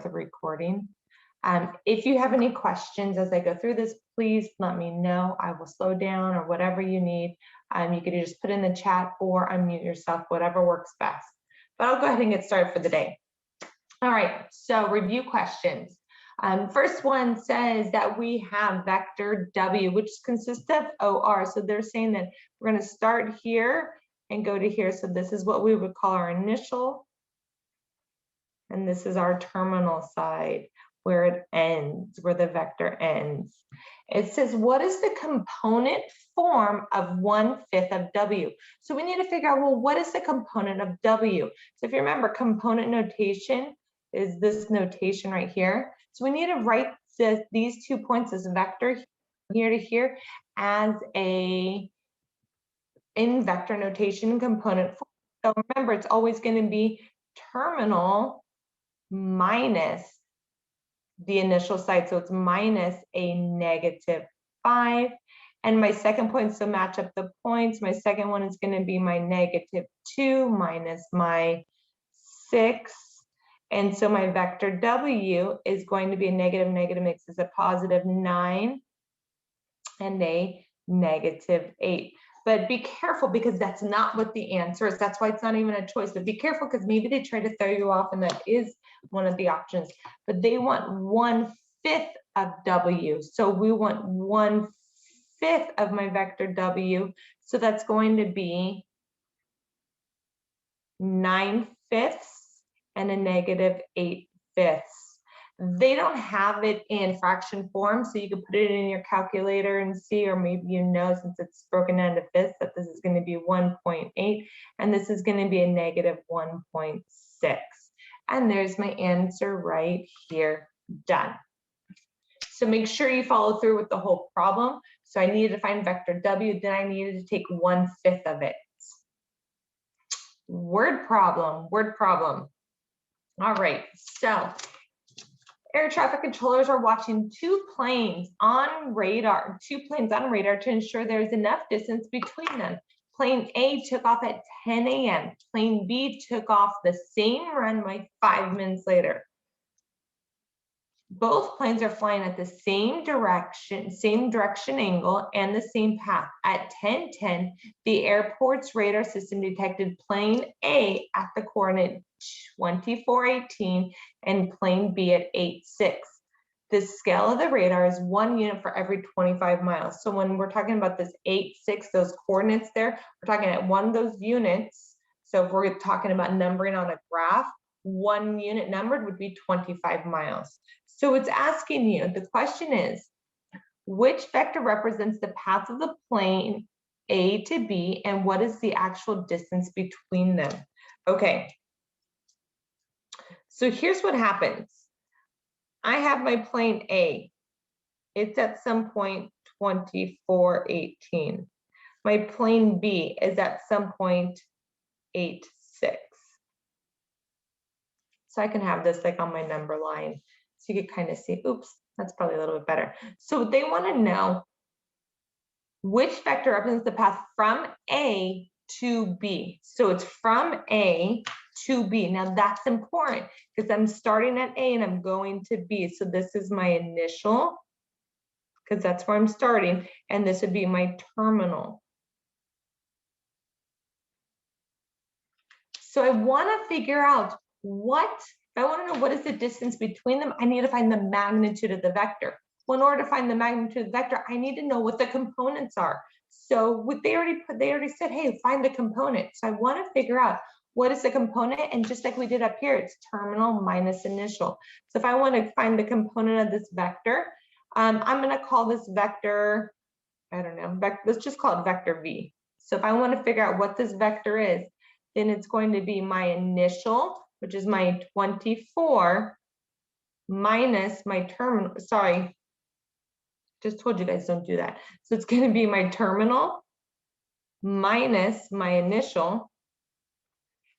the recording. If you have any questions as I go through this, please let me know. I will slow down or whatever you need. You can just put in the chat or unmute yourself, whatever works best. But I'll go ahead and get started for the day. All right, so review questions. First one says that we have vector W, which consists of OR. So they're saying that we're going to start here and go to here. So this is what we would call our initial. And this is our terminal side where it ends, where the vector ends. It says, what is the component form of 1/5 of W? So we need to figure out, well, what is the component of W? So if you remember, component notation is this notation right here. So we need to write these 2 points as a vector here to here as in vector notation component form. So remember, it's always going to be terminal minus the initial side. So it's minus a -5. And my second point, so match up the points. My second one is going to be my -2 minus my 6. And so my vector W is going to be a negative mix is a +9 and a -8. But be careful because that's not what the answer is. That's why it's not even a choice. But be careful because maybe they try to throw you off and that is one of the options. But they want 1/5 of W. So we want 1/5 of my vector W. So that's going to be 9/5 and a -8/5. They don't have it in fraction form, so you can put it in your calculator and see, or maybe you know, since it's broken down to fifths, that this is going to be 1.8 and this is going to be a -1.6. And there's my answer right here, done. So make sure you follow through with the whole problem. So I needed to find vector W, then I needed to take 1/5 of it. Word problem. All right, so air traffic controllers are watching two planes on radar to ensure there's enough distance between them. Plane A took off at 10 a.m. Plane B took off the same runway 5 minutes later. Both planes are flying at the same direction angle and the same path. At 10:10, the airport's radar system detected plane A at the coordinate 2418 and plane B at 86. The scale of the radar is 1 unit for every 25 miles. So when we're talking about this 86, those coordinates there, we're talking at one of those units. So if we're talking about numbering on a graph, 1 unit numbered would be 25 miles. So it's asking you, the question is, which vector represents the path of the plane A to B, and what is the actual distance between them? Okay, so here's what happens. I have my plane A. It's at some point 2418. My plane B is at some point 86. So I can have this like on my number line. So you could kind of see, oops, that's probably a little bit better. So they want to know which vector represents the path from A to B. So it's from A to B. Now that's important because I'm starting at A and I'm going to B. So this is my initial, because that's where I'm starting, and this would be my terminal. So I want to figure out if I want to know what is the distance between them, I need to find the magnitude of the vector. Well, in order to find the magnitude of the vector, I need to know what the components are. So what they already said, hey, find the component. So I want to figure out what is the component, and just like we did up here, it's terminal minus initial. So if I want to find the component of this vector, I'm going to call this vector, I don't know, let's just call it vector V. So if I want to figure out what this vector is, then it's going to be my initial, which is my 24, minus my terminal, sorry, just told you guys don't do that. So it's going to be my terminal minus my initial,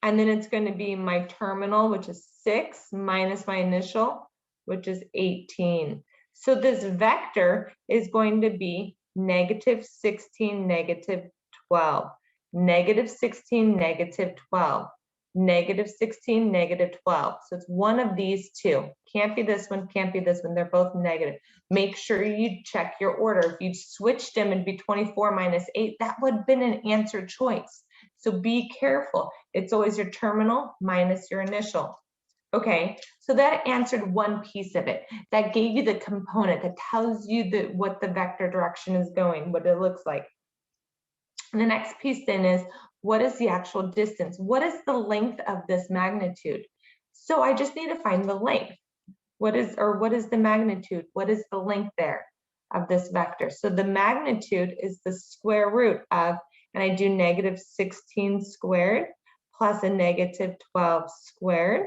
and then it's going to be my terminal, which is 6, minus my initial, which is 18. So this vector is going to be -16, -12, -16, -12, negative 16, negative 12. So it's one of these two. Can't be this one, can't be this one. They're both negative. Make sure you check your order. If you switched them and be 24 minus 8, that would have been an answer choice. So be careful. It's always your terminal minus your initial. Okay, so that answered one piece of it. That gave you the component that tells you what the vector direction is going, what it looks like. And the next piece then is, what is the actual distance? What is the length of this magnitude? So I just need to find the length. What is the magnitude? What is the length there of this vector? So the magnitude is the square root of, and I do negative 16 squared plus a negative 12 squared.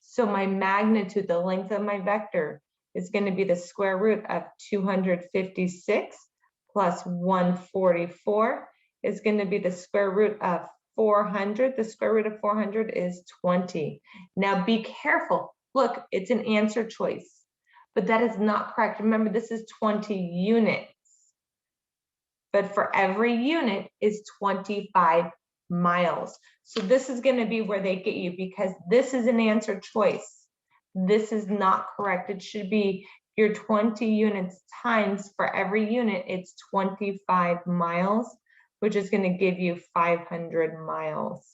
So my magnitude, the length of my vector, is going to be the square root of 256 plus 144 is going to be the square root of 400. The square root of 400 is 20. Now be careful. Look, it's an answer choice, but that is not correct. Remember, this is 20 units, but for every unit is 25 miles. So this is going to be where they get you, because this is an answer choice. This is not correct. It should be your 20 units times, for every unit, it's 25 miles, which is going to give you 500 miles.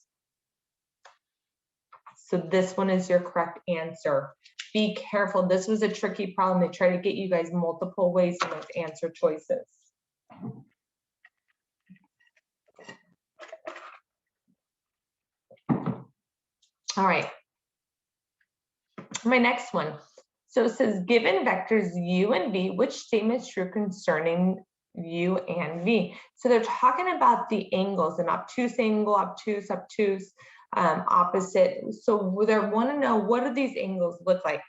So this one is your correct answer. Be careful. This was a tricky problem. They try to get you guys multiple ways in those answer choices. All right. My next one. So it says, given vectors u and v, which statement is true concerning u and v? So they're talking about the angles, an obtuse angle, obtuse, opposite. So they want to know, what do these angles look like?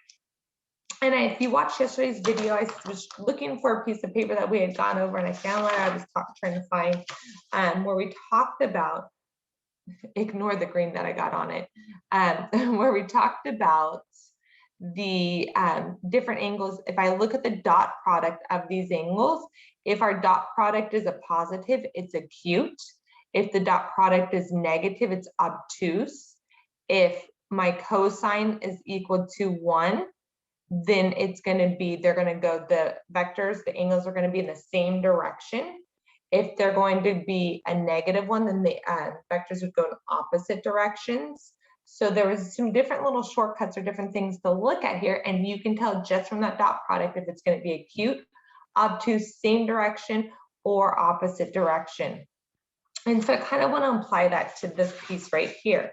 And if you watched yesterday's video, I was looking for a piece of paper that we had gone over, and I found one I was trying to find where we talked about, ignore the green that I got on it, where we talked about the different angles. If I look at the dot product of these angles, if our dot product is a positive, it's acute. If the dot product is negative, it's obtuse. If my cosine is equal to 1, then it's going to be, they're going to go, the vectors, the angles are going to be in the same direction. If they're going to be a negative one, then the vectors would go in opposite directions. So there was some different little shortcuts or different things to look at here, and you can tell just from that dot product if it's going to be acute, obtuse, same direction, or opposite direction. And so I kind of want to apply that to this piece right here.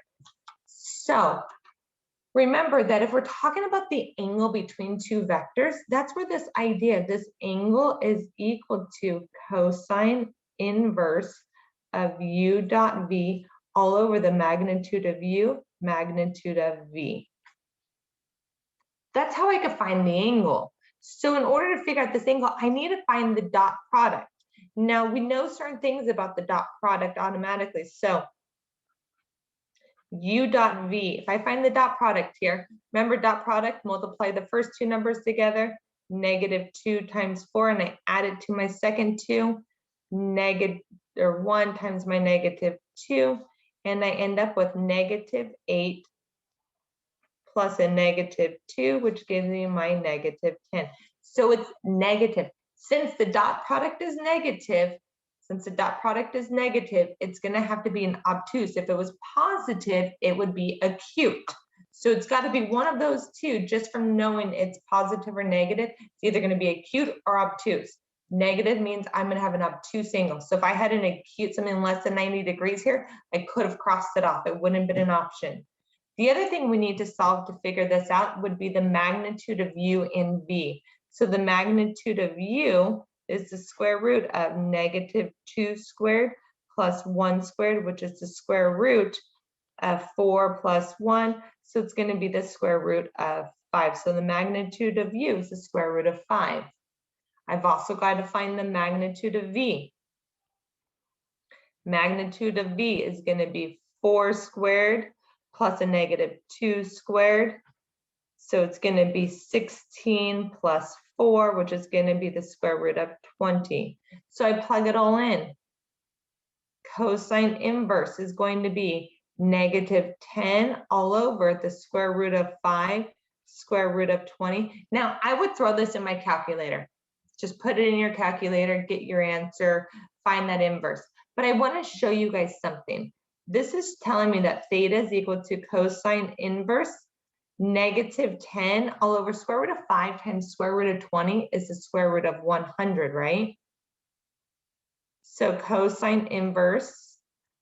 So remember that if we're talking about the angle between two vectors, that's where this idea, this angle is equal to cosine inverse of u dot v all over the magnitude of u, magnitude of v. That's how I could find the angle. So in order to figure out this angle, I need to find the dot product. Now we know certain things about the dot product automatically. So u dot v, if I find the dot product here, remember dot product, multiply the first two numbers together, negative 2 times 4, and I add it to my second 2, negative 1 times my negative 2, and I end up with negative 8 plus a negative 2, which gives me my negative 10. So it's negative. Since the dot product is negative, it's going to have to be an obtuse. If it was positive, it would be acute. So it's got to be one of those two, just from knowing it's positive or negative. It's either going to be acute or obtuse. Negative means I'm going to have an obtuse angle. So if I had an acute, something less than 90 degrees here, I could have crossed it off. It wouldn't have been an option. The other thing we need to solve to figure this out would be the magnitude of u in v. So the magnitude of u is the square root of negative 2 squared plus 1 squared, which is the square root of 4 plus 1. So it's going to be the square root of 5. So the magnitude of u is the square root of 5. I've also got to find the magnitude of v. Magnitude of v is going to be 4 squared plus a negative 2 squared. So it's going to be 16 plus 4, which is going to be the square root of 20. So I plug it all in. Cosine inverse is going to be negative 10 all over the square root of 5, square root of 20. Now, I would throw this in my calculator. Just put it in your calculator, get your answer, find that inverse. But I want to show you guys something. This is telling me that theta is equal to cosine inverse negative 10 all over square root of 5 times square root of 20 is the square root of 100, right? So cosine inverse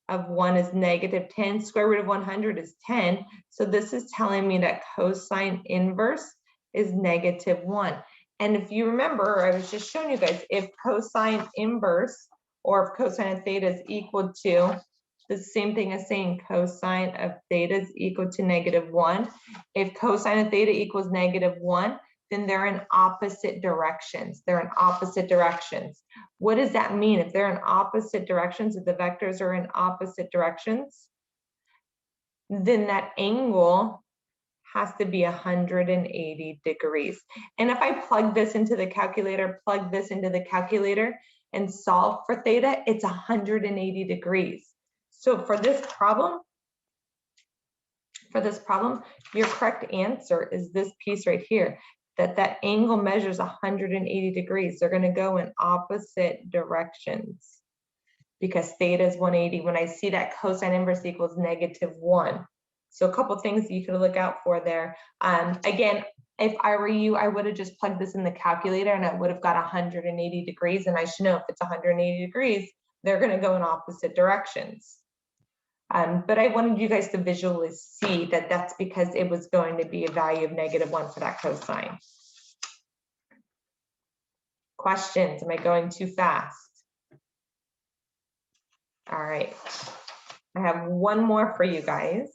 of 1 is negative 10, square root of 100 is 10. So this is telling me that cosine inverse is negative 1. And if you remember, I was just showing you guys, if cosine inverse or if cosine of theta is equal to the same thing as saying cosine of theta is equal to negative 1. If cosine of theta equals negative 1, then they're in opposite directions. They're in opposite directions. What does that mean? If they're in opposite directions, if the vectors are in opposite directions, then that angle has to be 180 degrees. And if I plug this into the calculator, and solve for theta, it's 180 degrees. So for this problem, your correct answer is this piece right here, that angle measures 180 degrees. They're going to go in opposite directions because theta is 180 when I see that cosine inverse equals negative 1. So a couple things you could look out for there. Again, if I were you, I would have just plugged this in the calculator and I would have got 180 degrees. And I should know if it's 180 degrees, they're going to go in opposite directions. But I wanted you guys to visually see that that's because it was going to be a value of negative 1 for that cosine. Questions? Am I going too fast? All right. I have one more for you guys.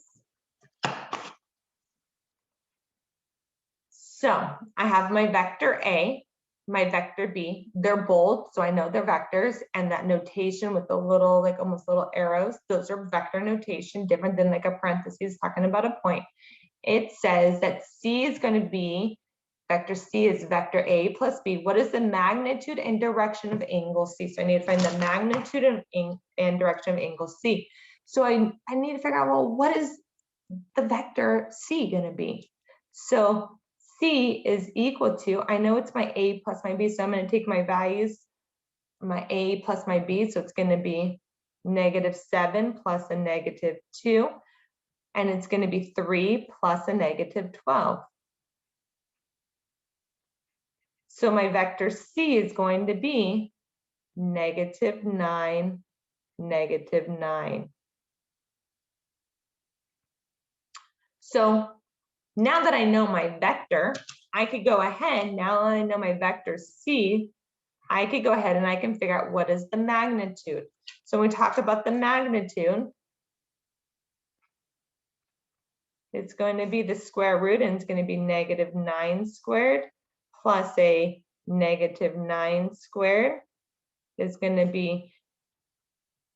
So I have my vector A, my vector B. They're bold, so I know they're vectors, and that notation with the little, like almost little arrows, those are vector notation, different than like a parentheses talking about a point. It says that C is going to be, vector C is vector A plus B. What is the magnitude and direction of angle C? So I need to find the magnitude and direction of angle C. So I need to figure out, well, what is the vector C going to be? So C is equal to, I know it's my A plus my B, so I'm going to take my values, my A plus my B, so it's going to be negative 7 plus a negative 2, and it's going to be 3 plus a negative 12. So my vector C is going to be negative 9, negative 9. So now that I know my vector, I could go ahead, now that I know my vector C, I could go ahead and I can figure out what is the magnitude. So when we talk about the magnitude, it's going to be the square root, and it's going to be negative 9 squared plus a negative 9 squared is going to be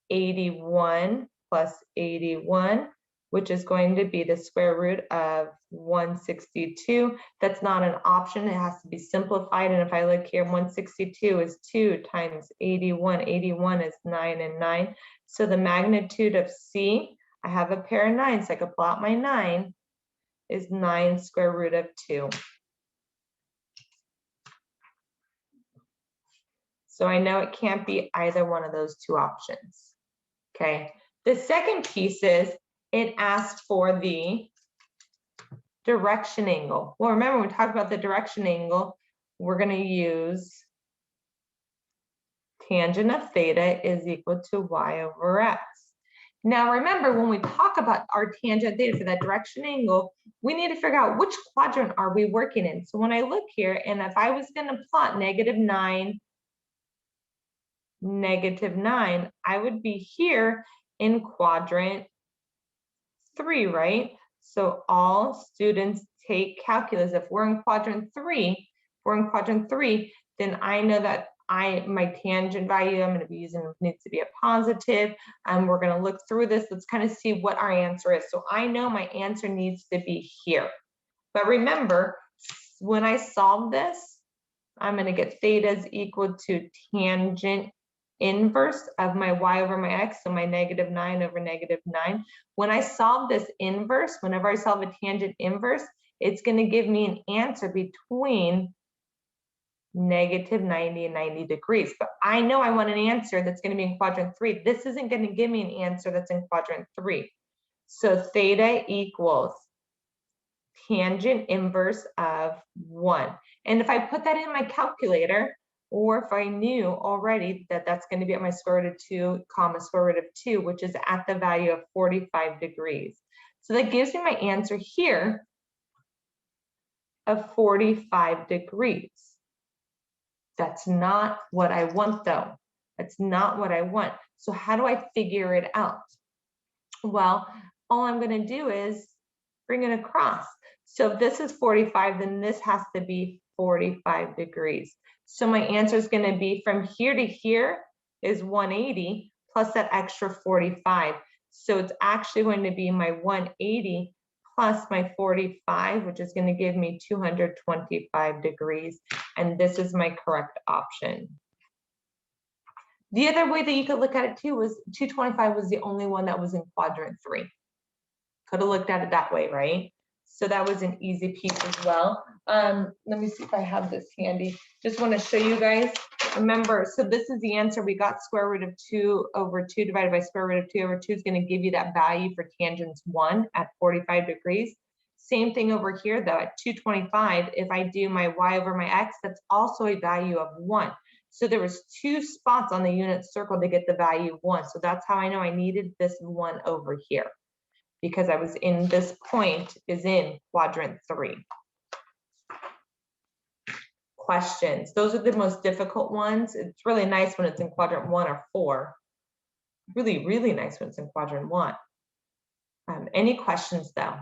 81 plus 81, which is going to be the square root of 162. That's not an option. It has to be simplified. And if I look here, 162 is 2 times 81. 81 is 9 and 9. So the magnitude of C, I have a pair of 9s, so I could plot my 9, is 9 square root of 2. So I know it can't be either one of those two options. Okay. The second piece is it asks for the direction angle. Well, remember when we talked about the direction angle, we're going to use tangent of theta is equal to y over x. Now remember, when we talk about our tangent theta for that direction angle, we need to figure out which quadrant are we working in. So when I look here, and if I was going to plot negative 9, negative 9, I would be here in quadrant 3, right? So all students take calculus. If we're in quadrant 3, then I know that my tangent value I'm going to be using needs to be a positive. We're going to look through this. Let's kind of see what our answer is. So I know my answer needs to be here. But remember, when I solve this, I'm going to get theta is equal to tangent inverse of my y over my x, so my -9 over -9. When I solve this inverse, whenever I solve a tangent inverse, it's going to give me an answer between -90 and 90 degrees. But I know I want an answer that's going to be in quadrant 3. This isn't going to give me an answer that's in quadrant 3. So theta equals tangent inverse of 1. And if I put that in my calculator, or if I knew already that that's going to be at my square root of 2, comma square root of 2, which is at the value of 45 degrees. So that gives me my answer here of 45 degrees. That's not what I want though. That's not what I want. So how do I figure it out? Well, all I'm going to do is bring it across. So if this is 45, then this has to be 45 degrees. So my answer is going to be from here to here is 180 plus that extra 45. So it's actually going to be my 180 plus my 45, which is going to give me 225 degrees. And this is my correct option. The other way that you could look at it too was 225 was the only one that was in quadrant 3. Could have looked at it that way, right? So that was an easy piece as well. Let me see if I have this handy. Just want to show you guys. Remember, so this is the answer. We got square root of 2 over 2 divided by square root of 2 over 2 is going to give you that value for tangents 1 at 45 degrees. Same thing over here though, at 225, if I do my y over my x, that's also a value of 1. So there was 2 spots on the unit circle to get the value of 1. So that's how I know I needed this 1 over here, because I was in this point is in quadrant 3. Questions. Those are the most difficult ones. It's really nice when it's in quadrant 1 or 4. Really, really nice when it's in quadrant 1. Any questions though?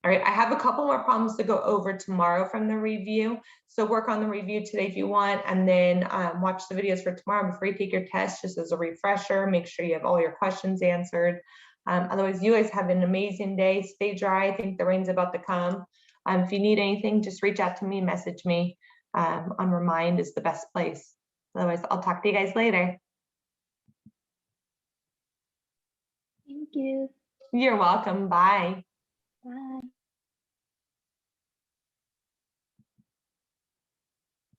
All right, I have a couple more problems to go over tomorrow from the review. So work on the review today if you want, and then watch the videos for tomorrow before you take your test, just as a refresher. Make sure you have all your questions answered. Otherwise, you guys have an amazing day. Stay dry. I think the rain's about to come. If you need anything, just reach out to me, message me. On Remind is the best place. Otherwise, I'll talk to you guys later. Thank you. You're welcome. Bye. Bye.